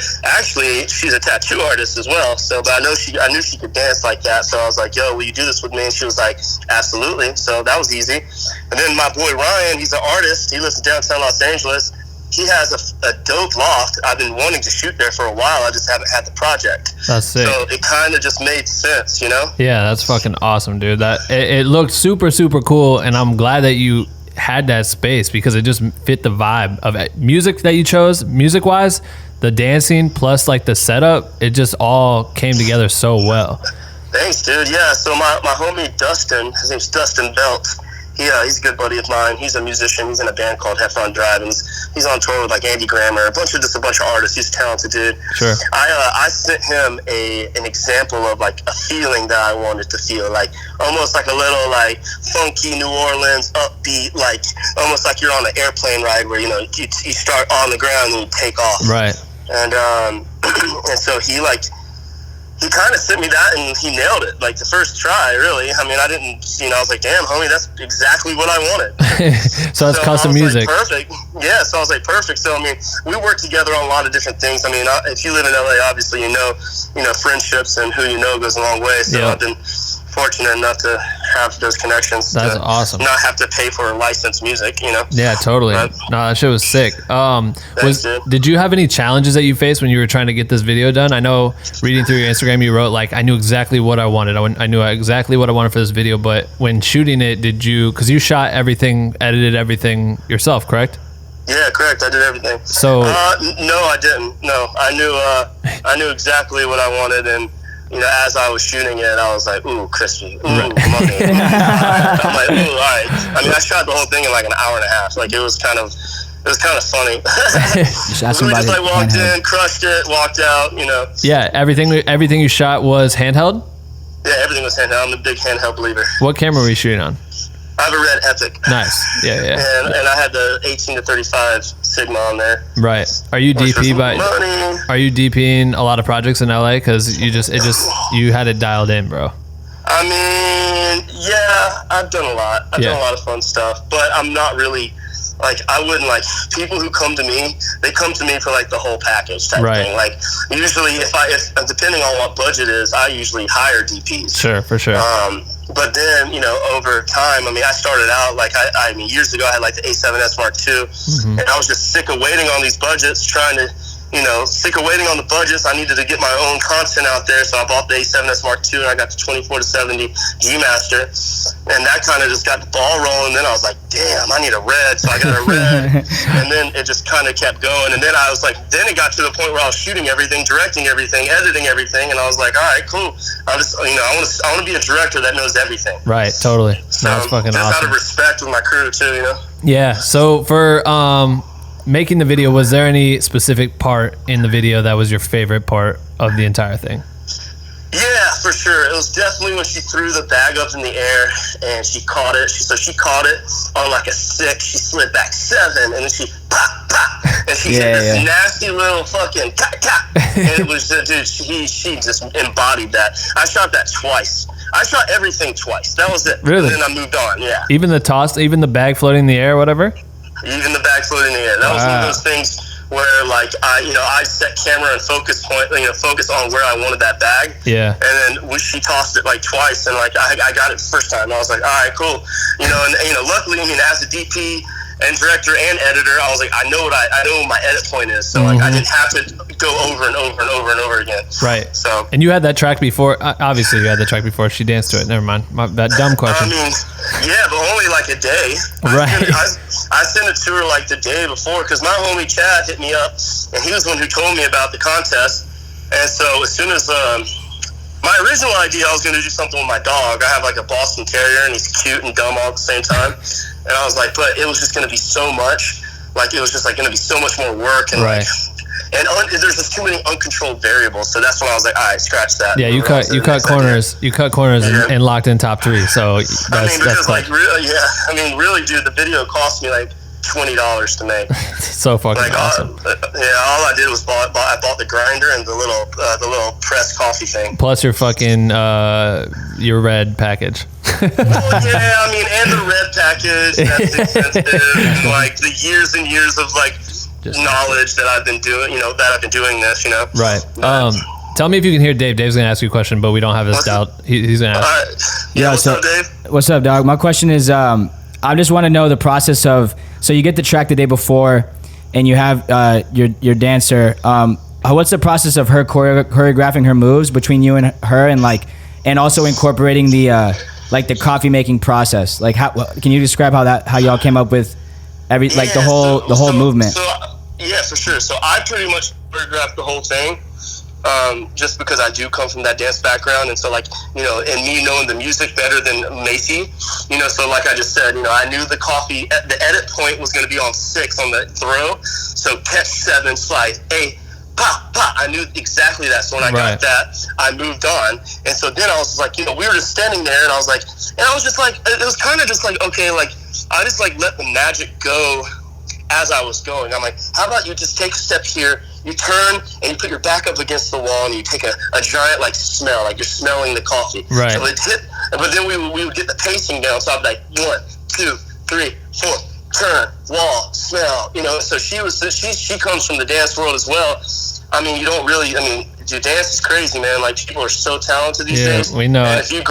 she's a tattoo artist as well. So, but I knew she could dance like that. So I was like, yo, will you do this with me? And she was like, absolutely. So that was easy. And then my boy Ryan, he's an artist. He lives in downtown Los Angeles. He has a dope loft. I've been wanting to shoot there for a while. I just haven't had the project. That's sick. So it kind of just made sense, Yeah, that's fucking awesome, dude. It looked super, super cool, and I'm glad that you had that space because it just fit the vibe of it. Music that you chose, music wise, the dancing plus like the setup, it just all came together so well. Thanks, dude. Yeah, so my homie Dustin, his name's Dustin Belt. He's a good buddy of mine. He's a musician. He's in a band called Heffron Drive, and he's on tour with like Andy Grammer, a bunch of artists. He's a talented dude. Sure. I sent him an example of like a feeling that I wanted to feel, like almost like a little like funky New Orleans upbeat, like almost like you're on an airplane ride where you start on the ground and you take off. Right. And and so he kind of sent me that, and he nailed it, like the first try, really. I mean, I didn't, I was like, damn, homie, that's exactly what I wanted. So that's custom music. Like, perfect. Yeah, so I was like, perfect. So, I mean, we work together on a lot of different things. I mean, if you live in LA, obviously, friendships and who you know goes a long way. So I've been fortunate enough to have those connections. That's awesome. Not have to pay for licensed music, Yeah, totally. No, that shit was sick. Did you have any challenges that you faced when you were trying to get this video done? I know reading through your Instagram, you wrote like, I knew exactly what I wanted. I knew exactly what I wanted for this video. But when shooting it, because you shot everything, edited everything yourself, correct? Yeah, correct. I did everything. So no, I didn't. No, I knew exactly what I wanted, and as I was shooting it, I was like, ooh, crispy, ooh, money. I'm like, ooh, all right. I mean, I shot the whole thing in like an hour and a half. Like, it was kind of funny. We just like walked in, crushed it, walked out, Yeah, everything you shot was handheld? Yeah, everything was handheld. I'm a big handheld believer. What camera were you shooting on? I have a Red Epic. Nice. Yeah. And I had the 18 to 35 Sigma on there. Right. Are you DPing a lot of projects in LA? Because you had it dialed in, bro. I mean, yeah, I've done a lot. I've done a lot of fun stuff, but I'm not really like, I wouldn't like people who come to me. They come to me for like the whole package type thing. Like usually, if depending on what budget is, I usually hire DPs. Sure, for sure. But then, over time, I mean, I started out like, I mean, years ago, I had like the A7S Mark II, and I was just sick of waiting on these budgets, sick of waiting on the budgets. I needed to get my own content out there, so I bought the A7S Mark II, and I got the 24 to 70 G Master, and that kind of just got the ball rolling. Then I was like, damn, I need a red, so I got a red, and then it just kind of kept going. And then I was like, then it got to the point where I was shooting everything, directing everything, editing everything, and I was like, all right, cool. I want to be a director that knows everything. Right, totally. So that's fucking awesome. Out of respect with my crew too, Yeah. So for making the video, was there any specific part in the video that was your favorite part of the entire thing? Yeah, for sure. It was definitely when she threw the bag up in the air and she caught it. She caught it on like a 6. She slid back 7, and then she pop, pop, and she did this nasty little fucking cat. And it was, dude, she just embodied that. I shot that twice. I shot everything twice. That was it. Really? And then I moved on. Yeah. Even the bag floating in the air, whatever. Even the bag floating in the air. That was one of those things where like I set camera and focus on where I wanted that bag. Yeah. And then she tossed it like twice, and like I got it the first time. I was like, all right, cool. And luckily, I mean, as a DP and director and editor, I was like, I know what my edit point is. So like I didn't have to go over and over and over and over again. Right. So. And you had that track before. Obviously, you had the track before. She danced to it. Never mind. That dumb question. I mean, yeah, but only like a day. Right. I sent it to her like the day before, because my homie Chad hit me up, and he was the one who told me about the contest. And so as soon as my original idea, I was going to do something with my dog. I have like a Boston Terrier, and he's cute and dumb all at the same time. And I was like, but it was just going to be so much. Like, it was just like going to be so much more work. And right. There's just too many uncontrolled variables. So that's when I was like, all right, scratch that. Yeah, you cut corners. Idea. You cut corners and locked in top 3. So that's like really, dude, the video cost me like $20 to make. So fucking awesome. All I did was I bought the grinder and the little press coffee thing. Plus your fucking your red package. And the red package, that's expensive. Like the years and years of like knowledge that I've been doing, this, Right. Tell me if you can hear Dave. Dave's gonna ask you a question, but we don't have this dialed. He's gonna ask. All right. Yeah, what's up, Dave? What's up, dog? My question is, I just want to know the process of, so you get the track the day before, and you have your dancer. What's the process of her choreographing her moves between you and her, and also incorporating the like the coffee making process. Like, can you describe how y'all came up with the whole movement? Yeah, for sure. So I pretty much choreographed the whole thing. Just because I do come from that dance background, and so and me knowing the music better than Macy, so like I just said, I knew the coffee, the edit point was going to be on 6 on the throw, so catch 7, slide 8, pop, pop. I knew exactly that. So when I got that, I moved on, and so then I was just like, we were just standing there, and I was just like, it was kind of just like, okay, like I just like let the magic go as I was going. I'm like, how about you just take a step here, you turn and you put your back up against the wall, and you take a giant like smell, like you're smelling the coffee. Right. So it hit, but then we would get the pacing down. So I'd be like 1, 2, 3, 4, turn, wall, smell. So she comes from the dance world as well. I mean, dude, dance is crazy, man. Like people are so talented these days. We know and it. If you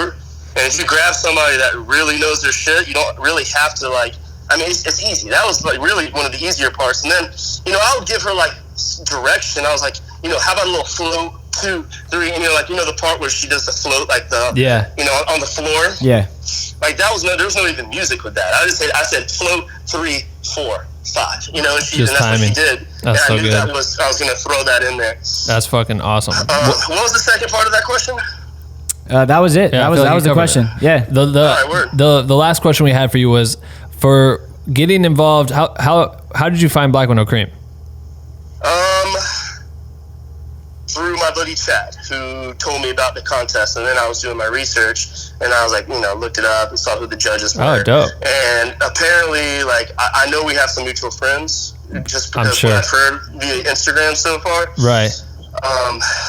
grab somebody that really knows their shit, you don't really have to like. I mean, it's easy. That was like really one of the easier parts. And then, I would give her like direction. I was like, how about a little float, 2, 3, and the part where she does the float, like the, on the floor. Yeah. Like there was no even music with that. I said float 3, 4, 5. And that's timing. What she did. That's so good. I was going to throw that in there. That's fucking awesome. What was the second part of that question? That was it. Yeah, that was the question. It. Yeah. The last question we had for you was, for getting involved, how did you find Black with No Cream? Through my buddy Chad, who told me about the contest, and then I was doing my research, and I was like, looked it up and saw who the judges were. Oh, dope. And apparently, like, I know we have some mutual friends, just because what I've heard via Instagram so far. Right.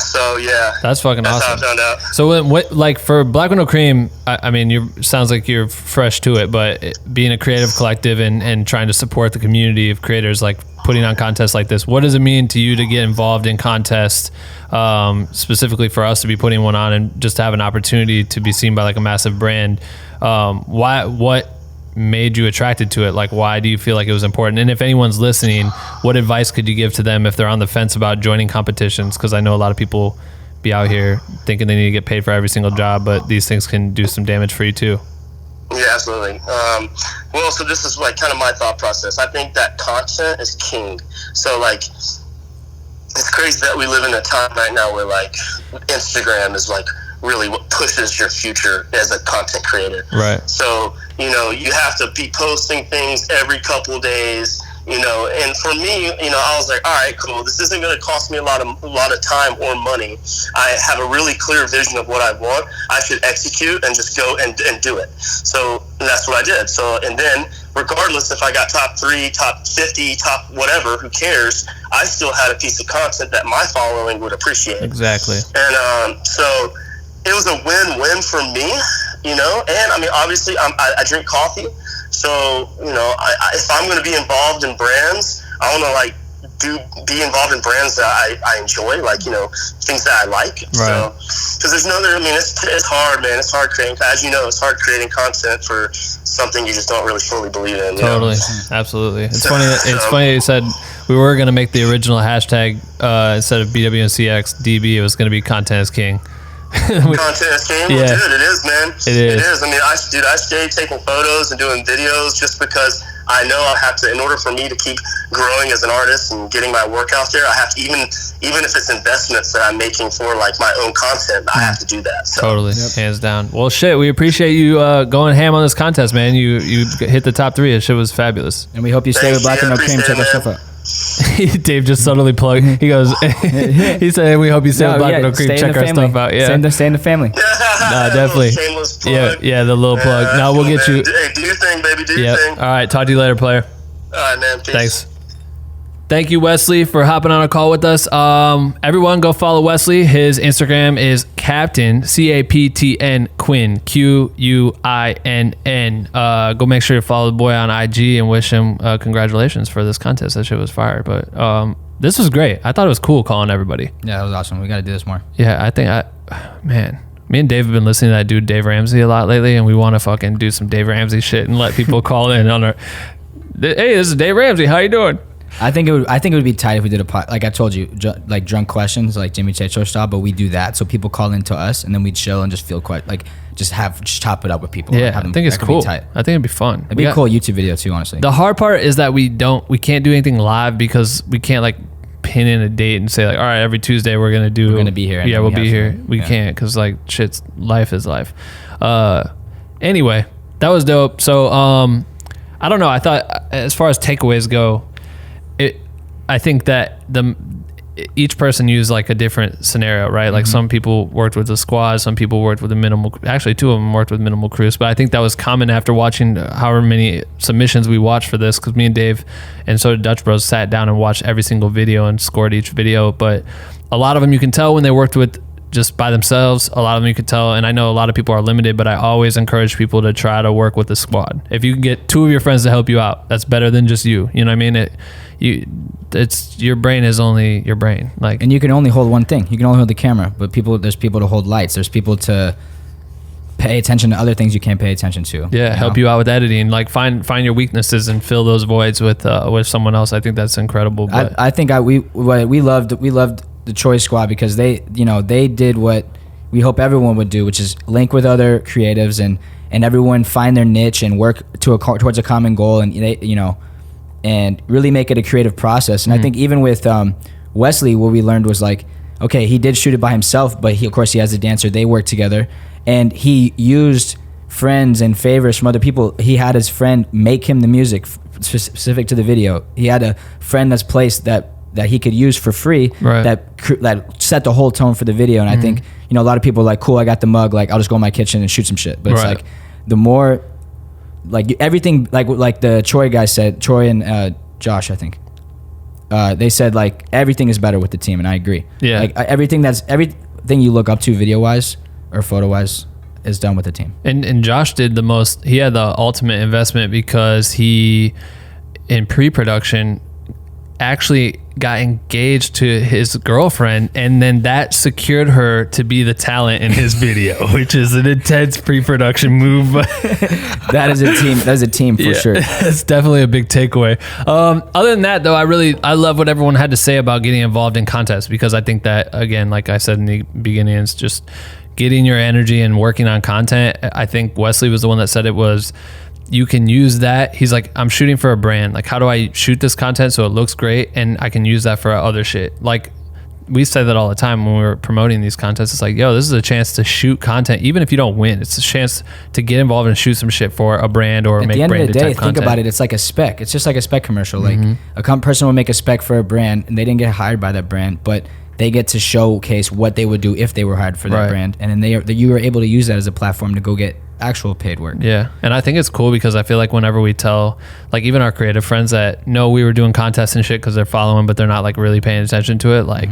So yeah, that's fucking awesome. That's how I found out. So like for Black with No Cream, I mean, sounds like you're fresh to it, but being a creative collective and trying to support the community of creators, like putting on contests like this, what does it mean to you to get involved in contests, specifically for us to be putting one on and just to have an opportunity to be seen by like a massive brand? What made you attracted to it? Like, why do you feel like it was important? And if anyone's listening, what advice could you give to them if they're on the fence about joining competitions? Because I know a lot of people be out here thinking they need to get paid for every single job, but these things can do some damage for you too. Yeah, absolutely. Well, so this is like kind of my thought process. I think that content is king. So like, it's crazy that we live in a time right now where like Instagram is like really what pushes your future as a content creator. Right. So, you have to be posting things every couple of days, and for me, I was like, all right, cool. This isn't going to cost me a lot of time or money. I have a really clear vision of what I want. I should execute and just go and do it. So that's what I did. So, and then regardless if I got top 3, top 50, top whatever, who cares? I still had a piece of content that my following would appreciate. Exactly. And, so it was a win-win for me, and I mean, obviously I drink coffee. So, if I'm going to be involved in brands, I want to like be involved in brands that I enjoy, like, things that I like. Right. So, because there's it's hard, man. It's hard creating, as it's hard creating content for something you just don't really fully believe in. Totally. Absolutely. It's funny. It's funny you said we were going to make the original hashtag, instead of BWNCXDB, it was going to be Content is King. Content is king. Yeah. Dude, it is, man. It is. I mean, I stay taking photos and doing videos just because I know I have to, in order for me to keep growing as an artist and getting my work out there, I have to, even if it's investments that I'm making for like my own content, I have to do that. So. Totally. Yep. Hands down. Well, shit, we appreciate you going ham on this contest, man. You hit the top 3. That shit was fabulous. And we hope you stay with Black with No Cream. Check our stuff out. Dave just subtly plugged. He goes, he said, we hope you stay with Black with No Cream. Check our stuff out. Yeah. Stay in the family. Nah, definitely. Yeah, the little plug. Now we'll get you. Hey, do your thing, baby. Do your thing. All right. Talk to you later, player. All right, man. Peace. Thanks. Thank you, Wesley, for hopping on a call with us. Everyone go follow Wesley. His Instagram is Captain, CAPTN Quinn, QUINN. Go make sure you follow the boy on IG and wish him congratulations for this contest. That shit was fire. But this was great. I thought it was cool calling everybody. Yeah, that was awesome. We got to do this more. Yeah, I think me and Dave have been listening to that dude Dave Ramsey a lot lately, and we want to fucking do some Dave Ramsey shit and let people call in on our... Hey, this is Dave Ramsey. How you doing? I think it would be tight if we did like I told you, like drunk questions, like Jimmy Checho style. But we do that, so people call into us, and then we chill and just feel quite like just chop it up with people. Yeah, I think it's cool. I think it'd be fun. It'd be a cool YouTube video too, honestly. The hard part is that we can't do anything live because we can't like pin in a date and say like, all right, every Tuesday we're gonna be here. Yeah, we'll be here. We can't because like life is life. Anyway, that was dope. So I don't know. I thought as far as takeaways go, I think that each person used like a different scenario, right? Like some people worked with a squad, some people worked with a minimal. Actually, 2 of them worked with minimal crews, but I think that was common after watching however many submissions we watched for this, because me and Dave and so did Dutch Bros sat down and watched every single video and scored each video. But a lot of them you can tell when they worked with just by themselves. A lot of them you could tell, and I know a lot of people are limited, but I always encourage people to try to work with a squad. If you can get 2 of your friends to help you out, that's better than just you. You know what I mean? It's your brain is only your brain. Like, and you can only hold one thing. You can only hold the camera, but there's people to hold lights. There's people to pay attention to other things you can't pay attention to. Yeah, help you out with editing. Like find your weaknesses and fill those voids with someone else. I think that's incredible. But I think we loved the Troy squad because they did what we hope everyone would do, which is link with other creatives and everyone find their niche and work towards a common goal, and and really make it a creative process. And I think even with Wesley, what we learned was like, okay, he did shoot it by himself, but of course he has a dancer. They work together, and he used friends and favors from other people. He had his friend make him the music specific to the video. He had a friend that's placed that he could use for free, right, that set the whole tone for the video. And I think, a lot of people are like, cool, I got the mug, like I'll just go in my kitchen and shoot some shit. But it's like the more like everything, like the Troy guy said, Troy and Josh, I think, they said like everything is better with the team, and I agree. Yeah, like everything you look up to video wise or photo wise is done with the team. And Josh did the most. He had the ultimate investment because he, in pre-production, actually got engaged to his girlfriend, and then that secured her to be the talent in his video, which is an intense pre-production move. That is a team for sure. It's definitely a big takeaway. Other than that though, I love what everyone had to say about getting involved in contests, because I think that, again, like I said in the beginning, it's just getting your energy and working on content. I think Wesley was the one that said it was, you can use that. He's like, I'm shooting for a brand. Like, how do I shoot this content so it looks great and I can use that for other shit? Like, we say that all the time when we were promoting these contests. It's like, yo, this is a chance to shoot content. Even if you don't win, it's a chance to get involved and shoot some shit for a brand or make branded type content. At the end of the day, think about it. It's like a spec. It's just like a spec commercial. Like a person will make a spec for a brand and they didn't get hired by that brand, but they get to showcase what they would do if they were hired for that brand. And then you were able to use that as a platform to go get actual paid work. Yeah. And I think it's cool because I feel like whenever we tell, like, even our creative friends that know we were doing contests and shit because they're following, but they're not like really paying attention to it, like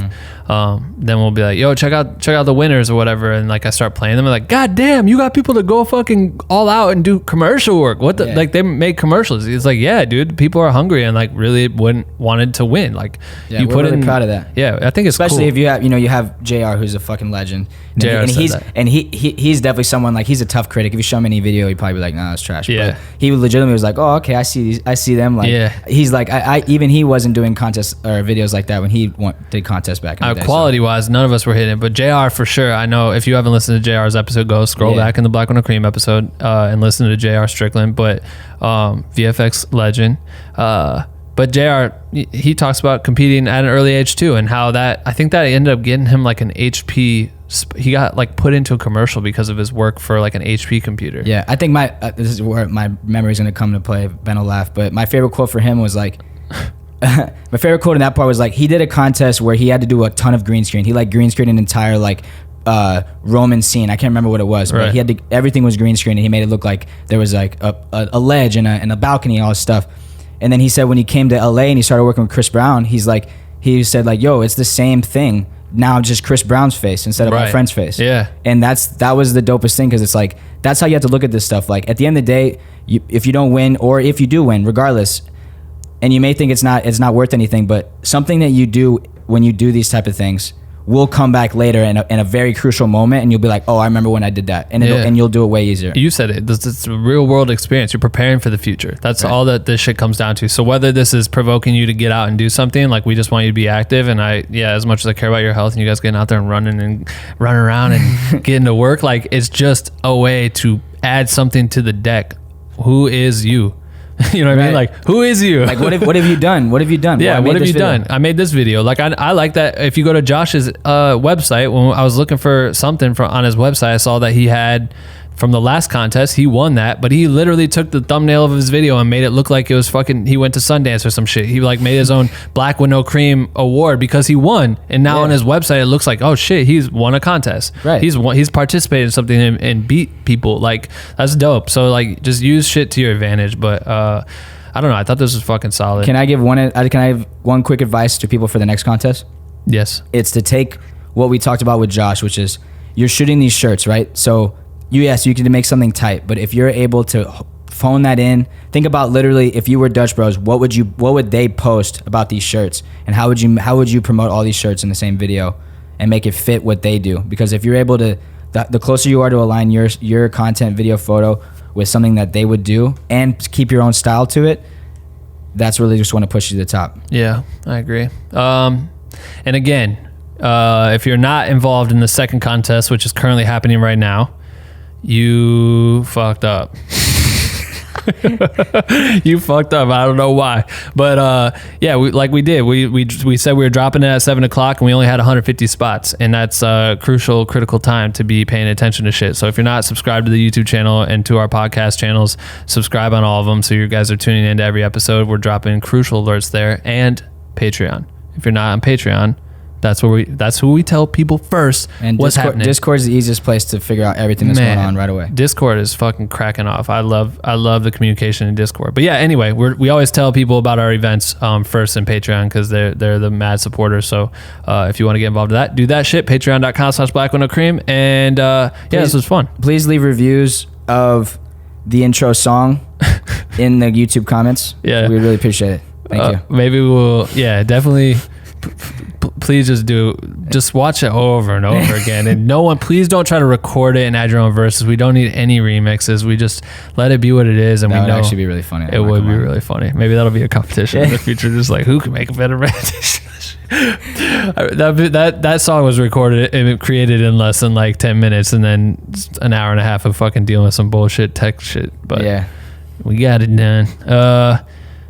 then we'll be like, yo, check out the winners or whatever, and like I start playing them and like, god damn, you got people to go fucking all out and do commercial work. What the like, they make commercials. It's like, yeah, dude, people are hungry and like really wanted to win. Like, you put really proud of that. Yeah, I think it's especially cool. If you have you have JR, who's a fucking legend, and he's definitely someone, like, he's a tough critic. If you show him any video, he'd probably be like, nah, it's trash. Yeah. But he legitimately was like, oh, okay, I see them. Like, he's like, I even he wasn't doing contests or videos like that when he did contests back in the day. Quality wise, none of us were hitting, but JR for sure. I know if you haven't listened to JR's episode, go scroll back in the Black Window Cream episode and listen to JR Strickland, but VFX legend. But JR, he talks about competing at an early age too, and how that, I think that ended up getting him like an HP. He got like put into a commercial because of his work for like an HP computer. Yeah, I think this is where my memory is going to come to play. Ben will laugh, but my favorite quote for him was like, my favorite quote in that part was like, he did a contest where he had to do a ton of green screen. He like green screened an entire like Roman scene. I can't remember what it was, but he had to, everything was green screen, and he made it look like there was like a ledge and a balcony and all this stuff. And then he said when he came to LA and he started working with Chris Brown, he said like, yo, it's the same thing. Now just Chris Brown's face instead of my friend's face. Yeah. And that was the dopest thing, because it's like, that's how you have to look at this stuff. Like, at the end of the day, if you don't win, or if you do win, regardless, and you may think it's not worth anything, but something that you do when you do these type of things will come back later in a very crucial moment, and you'll be like, oh, I remember when I did that, and and you'll do it way easier. You said it. It's a real world experience. You're preparing for the future. That's all that this shit comes down to. So whether this is provoking you to get out and do something, like we just want you to be active, and as much as I care about your health and you guys getting out there and running around and getting to work, like it's just a way to add something to the deck. Who is you? You know what I mean? Like, who is you? Like, what have you done? What have you done? Yeah, what have you done? I made this video. Like, I like that. If you go to Josh's website, when I was looking for something on his website, I saw that he had, from the last contest, he won that, but he literally took the thumbnail of his video and made it look like it was fucking, he went to Sundance or some shit. He like made his own Black with No Cream award because he won. And now on his website, it looks like, oh shit, he's won a contest. Right. He's participated in something and beat people. Like, that's dope. So like, just use shit to your advantage. But I don't know. I thought this was fucking solid. Can I have one quick advice to people for the next contest? Yes. It's to take what we talked about with Josh, which is you're shooting these shirts, right? So you can make something tight, but if you're able to phone that in, think about literally if you were Dutch Bros, what would they post about these shirts, and how would you promote all these shirts in the same video and make it fit what they do? Because if you're able to, the closer you are to align your content, video, photo with something that they would do and keep your own style to it, that's really just want to push you to the top. Yeah, I agree. And again, if you're not involved in the second contest, which is currently happening right now, you fucked up. You fucked up. I don't know why, but we said we were dropping it at 7:00 and we only had 150 spots, and that's a critical time to be paying attention to shit. So if you're not subscribed to the YouTube channel and to our podcast channels, subscribe on all of them so you guys are tuning into every episode. We're dropping crucial alerts there, and Patreon. If you're not on Patreon, that's who we tell people first and what's happening. Discord is the easiest place to figure out everything that's going on right away. Discord is fucking cracking off. I love the communication in Discord. But yeah, anyway, we always tell people about our events first in Patreon because they're the mad supporters. So if you want to get involved with that, do that shit. Patreon.com/blackwindowcream. And this was fun. Please leave reviews of the intro song in the YouTube comments. Yeah, we really appreciate it. Thank you. Maybe we'll definitely. Please just watch it over and over again, and please don't try to record it and add your own verses. We don't need any remixes. We just let it be what it is, and that would actually be really funny. It would be really funny. Maybe that'll be a competition in the future, just like who can make a better rendition. That song was recorded and created in less than like 10 minutes, and then an hour and a half of fucking dealing with some bullshit tech shit. But we got it done.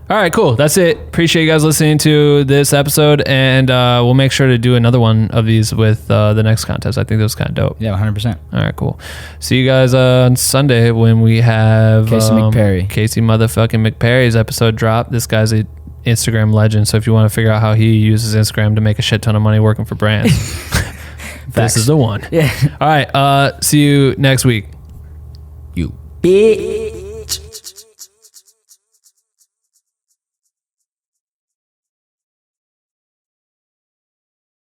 All right, cool. That's it. Appreciate you guys listening to this episode, and we'll make sure to do another one of these with the next contest. I think that was kind of dope. Yeah, 100%. All right, cool. See you guys on Sunday when we have Casey motherfucking McPerry's episode drop. This guy's an Instagram legend, so if you want to figure out how he uses Instagram to make a shit ton of money working for brands, this is the one. Yeah. All right, see you next week. You bitch.